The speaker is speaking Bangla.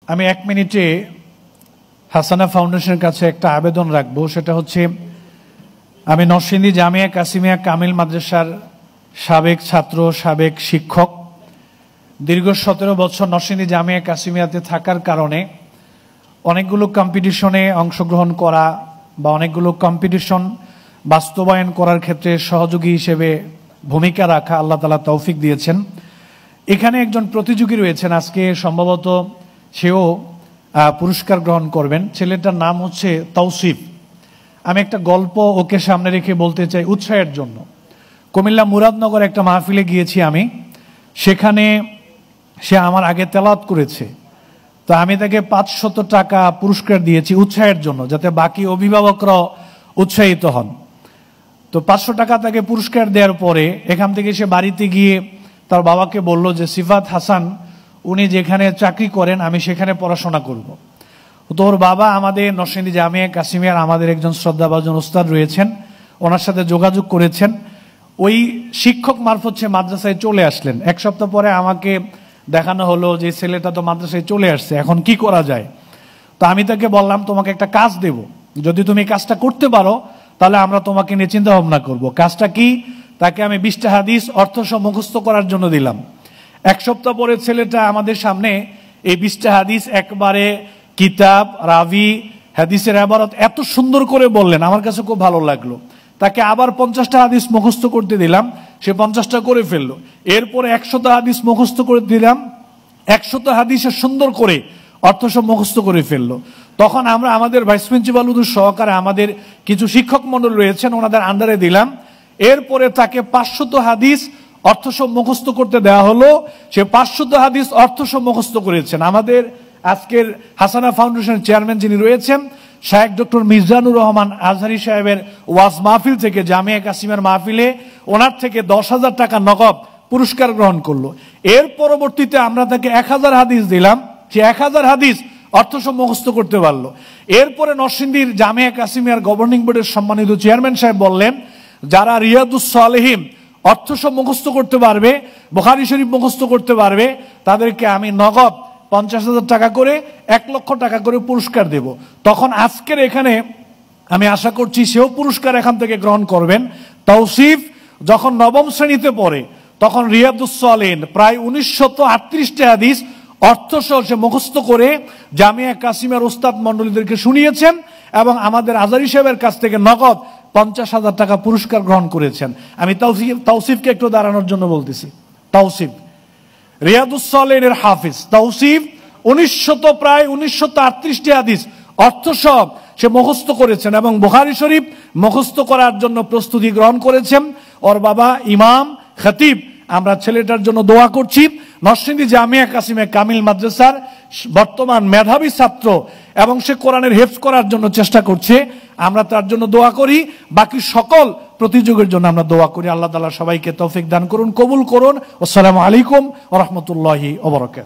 আমি 1 মিনিটে হাসানা ফাউন্ডেশনের কাছে একটা আবেদন রাখবো। সেটা হচ্ছে, আমি নরসিংদী জামিয়া কাসিমিয়া কামিল মাদ্রাসার সাবেক ছাত্র, সাবেক শিক্ষক। দীর্ঘ 17 বছর নরসিংদী জামিয়া কাসিমিয়াতে থাকার কারণে অনেকগুলো কম্পিটিশনে অংশগ্রহণ করা বা অনেকগুলো কম্পিটিশন বাস্তবায়ন করার ক্ষেত্রে সহযোগী হিসেবে ভূমিকা রাখা আল্লাহ তাআলা তৌফিক দিয়েছেন। এখানে একজন প্রতিযোগী রয়েছেন, আজকে সম্ভবত সেও পুরস্কার গ্রহণ করবেন। ছেলেটার নাম হচ্ছে তৌসিফ। আমি একটা গল্প ওকে সামনে রেখে বলতে চাই উৎসাহের জন্য। কুমিল্লা মুরাদনগর একটা মাহফিলে গিয়েছি আমি, সেখানে সে আমার আগে তেলাওয়াত করেছে। তো আমি তাকে 500 টাকা পুরস্কার দিয়েছি উৎসাহের জন্য, যাতে বাকি অভিভাবকরাও উৎসাহিত হন। তো 500 টাকা তাকে পুরস্কার দেওয়ার পরে এখান থেকে সে বাড়িতে গিয়ে তার বাবাকে বলল যে সিফাত হাসান উনি যেখানে চাকরি করেন আমি সেখানে পড়াশোনা করব। তো ওর বাবা আমাদের নরসিংদী জামিয়া কাসিমিয়ার আমাদের একজন শ্রদ্ধাভাজন ওস্তাদ রয়েছেন, ওনার সাথে যোগাযোগ করেছেন। ওই শিক্ষক মারফত সে মাদ্রাসায় চলে আসলেন। 1 সপ্তাহ পরে আমাকে দেখানো হলো যে ছেলেটা তো মাদ্রাসায় চলে আসছে, এখন কি করা যায়। তো আমি তাকে বললাম, তোমাকে একটা কাজ দেব, যদি তুমি কাজটা করতে পারো তাহলে আমরা তোমাকে নিয়ে চিন্তা ভাবনা করবো। কাজটা কি? তাকে আমি 20টা হাদিস অর্থসহ মুখস্থ করার জন্য দিলাম। 1 সপ্তাহ পরে ছেলেটা আমাদের সামনে এই 20টা হাদিস একবারে কিতাব, রাবি, হাদিসের ইবারত এত সুন্দর করে বললেন, আমার কাছে খুব ভালো লাগলো। তাকে আবার 50টা হাদিস মুখস্থ করতে দিলাম, সে 50টা করে ফেললো। এরপরে 100টা হাদিস মুখস্থ করে দিলাম, 100টা হাদিসে সুন্দর করে অর্থসহ মুখস্থ করে ফেললো। তখন আমরা আমাদের ভাইস প্রিন্সিপাল হুজুর সহকারে আমাদের কিছু শিক্ষক মন্ডল রয়েছেন, ওনাদের আন্ডারে দিলাম। এরপরে তাকে 500 হাদিস অর্থসহ মুখস্থ করতে দেওয়া হলো। সে 500 হাদিস অর্থসহ মুখস্থ করেছেন। আমাদের আজকের হাসানা ফাউন্ডেশনের চেয়ারম্যান যিনি রয়েছেন, শায়েখ ডক্টর মিজানুর রহমান আজহারি সাহেবের ওয়াজ মাহফিল থেকে, জামিয়া কাসিমিয়ার মাহফিলে ওনার থেকে 10,000 টাকা নগদ পুরস্কার গ্রহণ করলো। এর পরবর্তীতে আমরা তাকে 1000 হাদিস দিলাম, সে 1000 হাদিস অর্থসহ মুখস্থ করতে পারলো। এরপরে নরসিংদীর জামিয়া কাসিমিয়ার গভর্নিং বোর্ডের সম্মানিত চেয়ারম্যান সাহেব বললেন, যারা রিয়াদুস সালেহিন অর্থসহ মুখস্থ করতে পারবে, বুখারী শরীফ মুখস্থ করতে পারবে, তাদেরকে আমি নগদ 50,000 টাকা করে 1 লক্ষ টাকা করে পুরস্কার দেব। তখন আজকের এখানে আমি আশা করছি সেও পুরস্কার এখান থেকে গ্রহণ করবেন। তৌসিফ যখন 9ম শ্রেণীতে পড়ে তখন রিয়াদুস সালেহিন প্রায় 1938টা হাদিস অর্থসহ সে মুখস্থ করে জামিয়া কাসিমিয়ার ওস্তাদ মণ্ডলীদেরকে শুনিয়েছেন এবং আমাদের আজহারি সাহেবের কাছ থেকে নগদ 50,000 টাকা পুরস্কার গ্রহণ করেছেন। আমি তৌসিফকে একটু দাঁড়ানোর জন্য বলতেছি। তৌসিফ রিয়াদুস সালেহিনের হাফিজ তৌসিফ প্রায় 1938টি হাদিস অর্থসহ সে মুখস্থ করেছেন এবং বুখারী শরীফ মুখস্থ করার জন্য প্রস্তুতি গ্রহণ করেছেন। ওর বাবা ইমাম খতিব। আমরা ছেলেটার জন্য দোয়া করছি। নরসিংদী জামিয়া কাসিমিয়া কামিল মাদ্রাসার বর্তমান মেধাবী ছাত্র এবং সে কোরআনের হেফজ করার জন্য চেষ্টা করছে। আমরা তার জন্য দোয়া করি, বাকি সকল প্রতিযোগীর জন্য আমরা দোয়া করি। আল্লাহ তাআলা সবাইকে তৌফিক দান করুন, কবুল করুন। আসসালামু আলাইকুম ওয়া রাহমাতুল্লাহি ওয়া বারাকাতুহু।